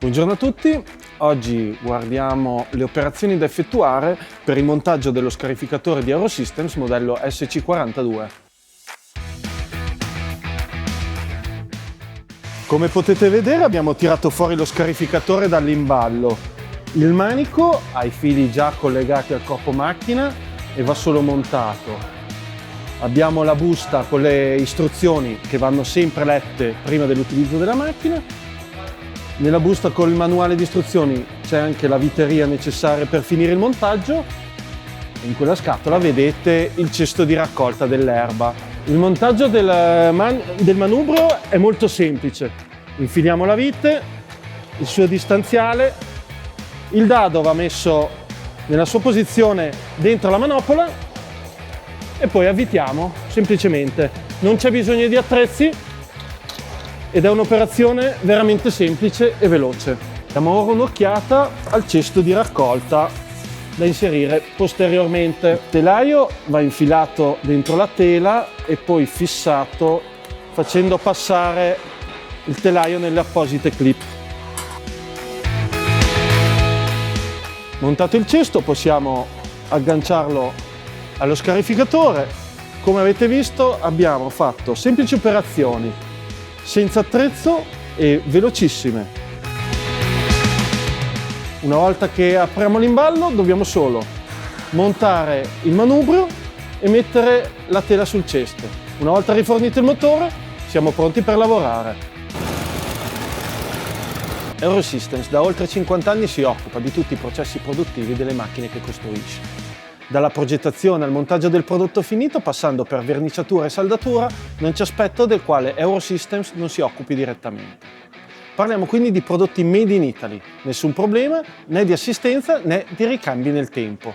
Buongiorno a tutti, oggi guardiamo le operazioni da effettuare per il montaggio dello scarificatore di Eurosystems modello SC42. Come potete vedere abbiamo tirato fuori lo scarificatore dall'imballo. Il manico ha i fili già collegati al corpo macchina e va solo montato. Abbiamo la busta con le istruzioni che vanno sempre lette prima dell'utilizzo della macchina. Nella busta con il manuale di istruzioni c'è anche la viteria necessaria per finire il montaggio. In quella scatola vedete il cesto di raccolta dell'erba. Il montaggio del manubrio è molto semplice. Infiliamo la vite, il suo distanziale, il dado va messo nella sua posizione dentro la manopola e poi avvitiamo semplicemente. Non c'è bisogno di attrezzi ed è un'operazione veramente semplice e veloce. Diamo ora un'occhiata al cesto di raccolta da inserire posteriormente. Il telaio va infilato dentro la tela e poi fissato facendo passare il telaio nelle apposite clip. Montato il cesto possiamo agganciarlo allo scarificatore. Come avete visto abbiamo fatto semplici operazioni senza attrezzo e velocissime. Una volta che apriamo l'imballo dobbiamo solo montare il manubrio e mettere la tela sul cesto. Una volta rifornito il motore siamo pronti per lavorare. Eurosystems da oltre 50 anni si occupa di tutti i processi produttivi delle macchine che costruisce. Dalla progettazione al montaggio del prodotto finito, passando per verniciatura e saldatura, non c'è aspetto del quale Eurosystems non si occupi direttamente. Parliamo quindi di prodotti made in Italy, nessun problema né di assistenza né di ricambi nel tempo.